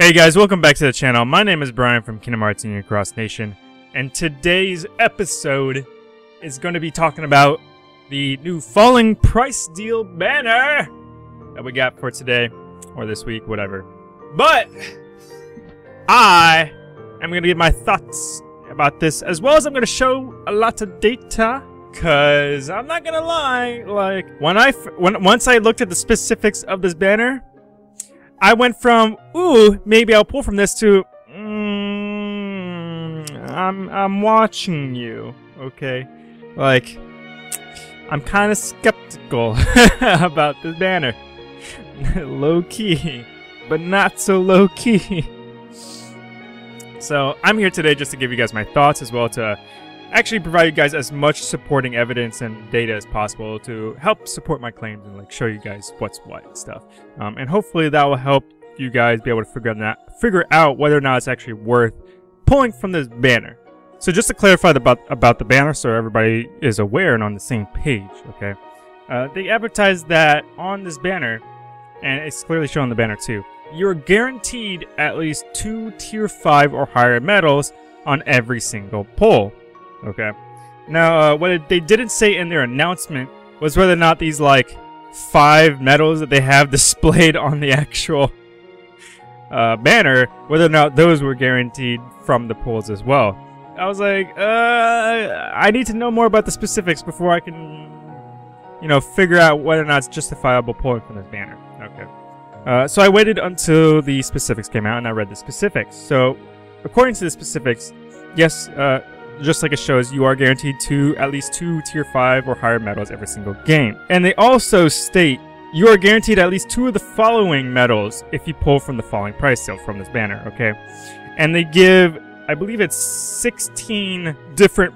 Hey guys, welcome back to the channel. My name is Brian from Kingdom Hearts Union Cross Nation, and today's episode is going to be talking about the new falling price deal banner that we got for today, or this week, whatever. But I am going to give my thoughts about this, as well as I'm going to show a lot of data, because I'm not going to lie, like, once I looked at the specifics of this banner, I went from, ooh, maybe I'll pull from this to, I'm watching you, okay? Like, I'm kind of skeptical about this banner. Low-key, but not so low-key. So, I'm here today just to give you guys my thoughts, as well to actually provide you guys as much supporting evidence and data as possible to help support my claims and like show you guys what's what and stuff. And hopefully that will help you guys be able to figure out whether or not it's actually worth pulling from this banner. So just to clarify about the banner so everybody is aware and on the same page, okay? They advertise that on this banner, and it's clearly shown on the banner too, you're guaranteed at least 2 tier 5 or higher medals on every single pull. Okay. Now, what they didn't say in their announcement was whether or not these, like, 5 medals that they have displayed on the actual banner, whether or not those were guaranteed from the pulls as well. I was like, I need to know more about the specifics before I can, you know, figure out whether or not it's justifiable pulling from this banner. Okay. So I waited until the specifics came out, and I read the specifics. So, according to the specifics, yes, just like it shows, you are guaranteed at least 2 tier 5 or higher medals every single game. And they also state you are guaranteed at least 2 of the following medals if you pull from the falling price sale from this banner, okay? And they give, I believe it's 16 different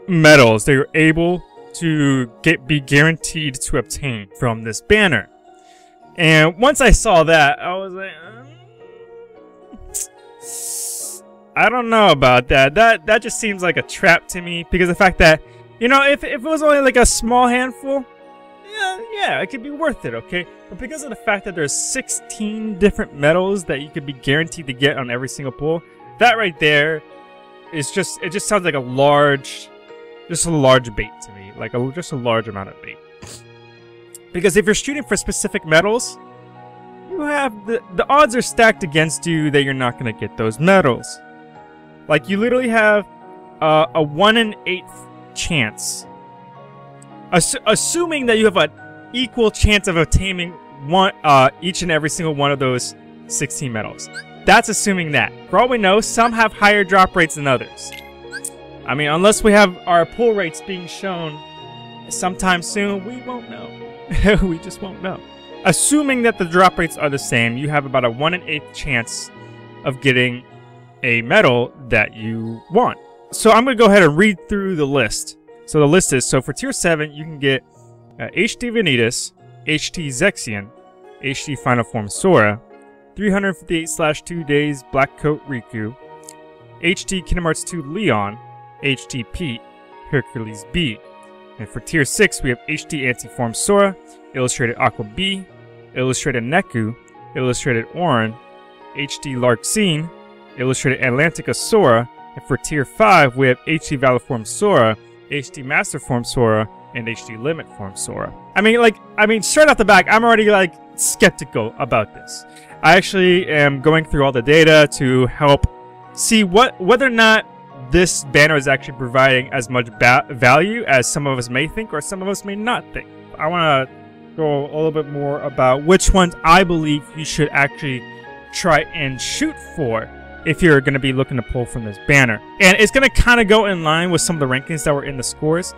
medals that you're able to be guaranteed to obtain from this banner. And once I saw that, I was like, I don't know about that. That just seems like a trap to me, because the fact that, you know, if it was only like a small handful, yeah, it could be worth it, okay? But because of the fact that there's 16 different medals that you could be guaranteed to get on every single pull, that right there is just, it just sounds like a large bait to me, like just a large amount of bait. Because if you're shooting for specific medals, you have the odds are stacked against you that you're not going to get those medals. Like, you literally have a 1 in 8th chance. Assuming that you have an equal chance of obtaining each and every single one of those 16 medals. That's assuming that. For all we know, some have higher drop rates than others. I mean, unless we have our pull rates being shown sometime soon, we won't know. We just won't know. Assuming that the drop rates are the same, you have about a 1 in 8th chance of getting a medal that you want. So I'm going to go ahead and read through the list. So the list is, so for tier 7, you can get HD Vanitas, HD Zexion, HD Final Form Sora, 358/2 days Black Coat Riku, HD Kingdom Hearts 2 Leon, HD Pete, Hercules B. And for tier 6, we have HD Anti-Form Sora, Illustrated Aqua B, Illustrated Neku, Illustrated Orin, HD Larxene, Illustrated Atlantica Sora, and for tier 5, we have HD Valor Form Sora, HD Master Form Sora, and HD Limit Form Sora. I mean, straight off the back, I'm already, like, skeptical about this. I actually am going through all the data to help see whether or not this banner is actually providing as much value as some of us may think, or some of us may not think. I want to go a little bit more about which ones I believe you should actually try and shoot for if you're going to be looking to pull from this banner. And it's going to kind of go in line with some of the rankings that were in the scores.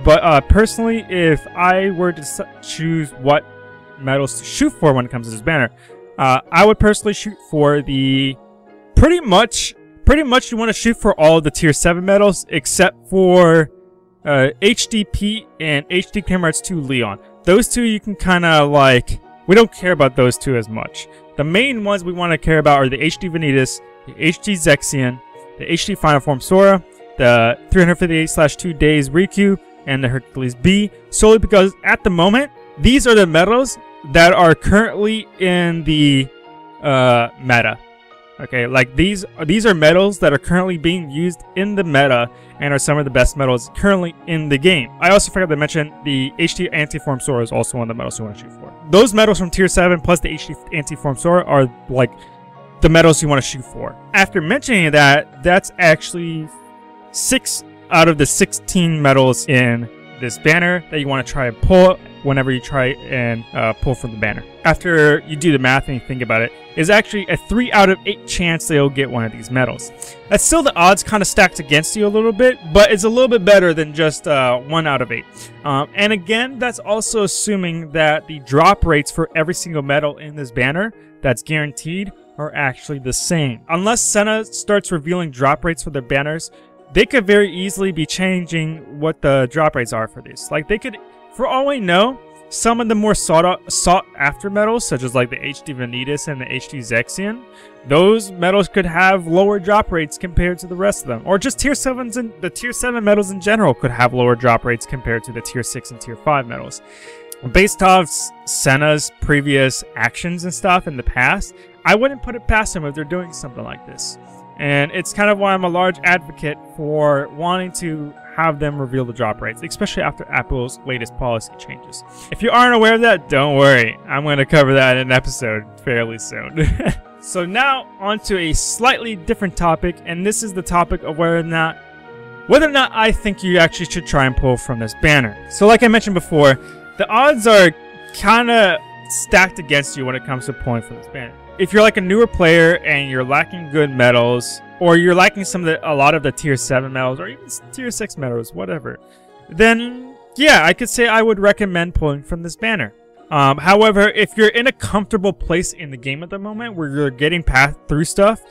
But personally, if I were to choose what medals to shoot for when it comes to this banner, I would personally shoot for the pretty much you want to shoot for all of the tier 7 medals except for HDP and HD Kingdom Hearts 2 Leon. Those two you can kind of like, we don't care about those two as much. The main ones we want to care about are the HD Vanitas, the HD Zexion, the HD Final Form Sora, the 358/2 days Riku, and the Hercules B, solely because at the moment, these are the medals that are currently in the meta. Okay, like these are medals that are currently being used in the meta and are some of the best medals currently in the game. I also forgot to mention the HD Antiform Sora is also one of the medals you want to shoot for. Those medals from tier 7 plus the HD Antiform Sora are like the medals you want to shoot for. After mentioning that, that's actually 6 out of the 16 medals in this banner that you want to try and pull whenever you try and pull from the banner. After you do the math and you think about it, is actually a 3 out of 8 chance that you'll get one of these medals. That's still the odds kind of stacked against you a little bit, but it's a little bit better than just 1 out of 8. And again, that's also assuming that the drop rates for every single medal in this banner that's guaranteed are actually the same. Unless Senna starts revealing drop rates for their banners, they could very easily be changing what the drop rates are for these. Like they could, for all we know, some of the more sought after medals, such as like the HD Vanitas and the HD Zexion, those medals could have lower drop rates compared to the rest of them. Or just tier 7s and the tier 7 medals in general could have lower drop rates compared to the tier 6 and tier 5 medals. Based off Senna's previous actions and stuff in the past, I wouldn't put it past them if they're doing something like this. And it's kind of why I'm a large advocate for wanting to have them reveal the drop rates, especially after Apple's latest policy changes. If you aren't aware of that, don't worry. I'm going to cover that in an episode fairly soon. So now onto a slightly different topic, and this is the topic of whether or not I think you actually should try and pull from this banner. So like I mentioned before, the odds are kind of stacked against you when it comes to pulling from this banner. If you're like a newer player and you're lacking good medals, or you're lacking a lot of the tier 7 medals, or even tier 6 medals, whatever, then yeah, I could say I would recommend pulling from this banner. However, if you're in a comfortable place in the game at the moment where you're getting through stuff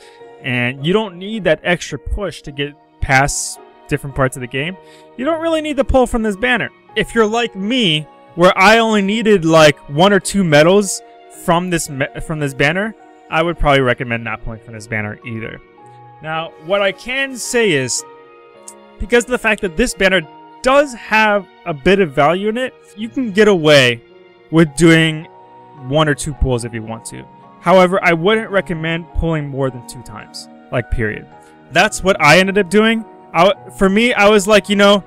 and you don't need that extra push to get past different parts of the game, you don't really need to pull from this banner. If you're like me, where I only needed like 1 or 2 medals from this banner, I would probably recommend not pulling from this banner either. Now, what I can say is, because of the fact that this banner does have a bit of value in it, you can get away with doing 1 or 2 pulls if you want to. However, I wouldn't recommend pulling more than 2 times, like period. That's what I ended up doing. For me, I was like, you know,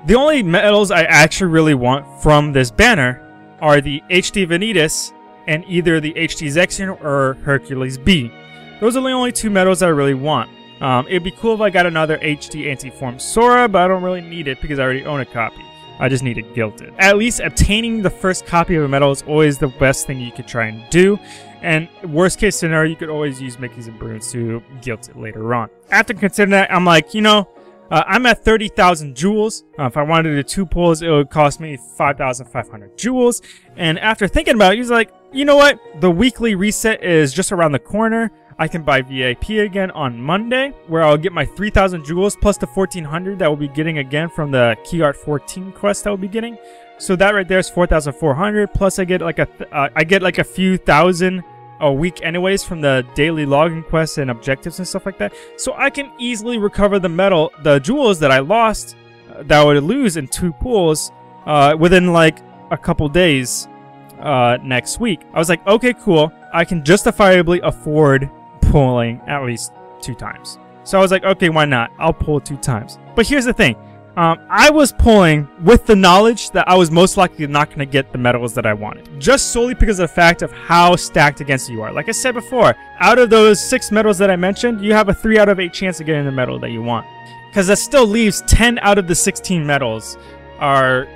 the only medals I actually really want from this banner are the HD Vanitas and either the HD Zexion or Hercules B. Those are the only 2 medals I really want. It'd be cool if I got another HD Antiform Sora, but I don't really need it because I already own a copy. I just need it gilded. At least obtaining the first copy of a medal is always the best thing you could try and do. And worst case scenario, you could always use Mickeys and Bruins to gilt it later on. After considering that, I'm like, you know, I'm at 30,000 jewels. If I wanted to do 2 pulls, it would cost me 5,500 jewels. And after thinking about it, he's like, you know what? The weekly reset is just around the corner. I can buy VIP again on Monday, where I'll get my 3,000 jewels plus the 1,400 that we'll be getting again from the Key Art 14 quest that we'll be getting. So that right there is 4,400. Plus I get like a few thousand a week anyways from the daily login quests and objectives and stuff like that. So I can easily recover the jewels that I lost, that I would lose in 2 pulls within like a couple days next week. I was like, okay, cool. I can justifiably afford pulling at least 2 times. So I was like, okay, why not? I'll pull 2 times. But here's the thing. I was pulling with the knowledge that I was most likely not going to get the medals that I wanted. Just solely because of the fact of how stacked against you are. Like I said before, out of those 6 medals that I mentioned, you have a 3 out of 8 chance of getting the medal that you want. Because that still leaves 10 out of the 16 medals you're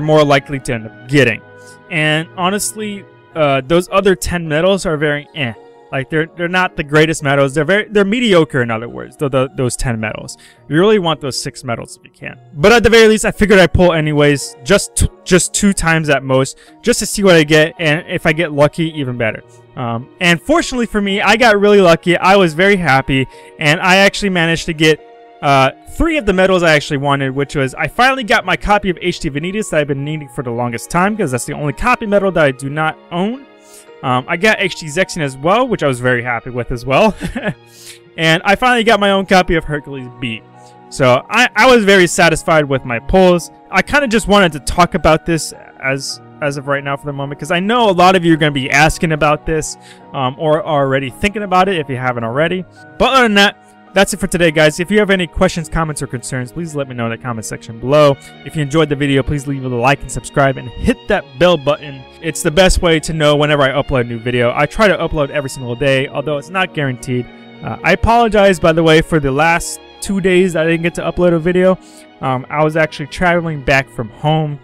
more likely to end up getting. And honestly, those other 10 medals are very eh. Like they're not the greatest medals. They're mediocre, in other words. Those 10 medals. You really want those 6 medals if you can. But at the very least, I figured I'd pull anyways, just 2 times at most, just to see what I get, and if I get lucky, even better. And fortunately for me, I got really lucky. I was very happy, and I actually managed to get 3 of the medals I actually wanted, which was I finally got my copy of HD Vanitas that I've been needing for the longest time, because that's the only copy medal that I do not own. I got HD Zexion as well, which I was very happy with as well. And I finally got my own copy of Hercules B. So I was very satisfied with my pulls. I kind of just wanted to talk about this as as of right now for the moment, because I know a lot of you are going to be asking about this or are already thinking about it if you haven't already. But other than that, that's it for today, guys. If you have any questions, comments, or concerns, please let me know in the comment section below. If you enjoyed the video, please leave a like and subscribe and hit that bell button. It's the best way to know whenever I upload a new video. I try to upload every single day, although it's not guaranteed. I apologize, by the way, for the last 2 days that I didn't get to upload a video. I was actually traveling back from home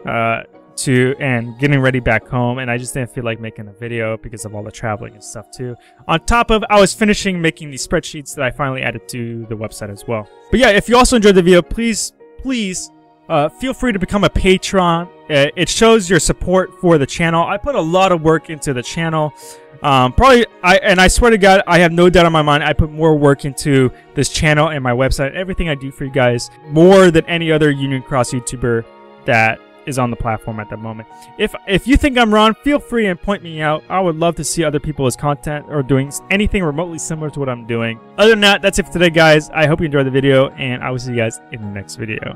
and getting ready back home, and I just didn't feel like making a video because of all the traveling and stuff too. On top of, I was finishing making these spreadsheets that I finally added to the website as well. But yeah, if you also enjoyed the video, please feel free to become a patron. It shows your support for the channel. I put a lot of work into the channel. I swear to God, I have no doubt in my mind, I put more work into this channel and my website, everything I do for you guys, more than any other Union Cross YouTuber that is on the platform at the moment. If you think I'm wrong, feel free and point me out. I would love to see other people's content or doing anything remotely similar to what I'm doing. Other than that, that's it for today, guys. I hope you enjoyed the video, and I will see you guys in the next video.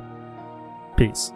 Peace.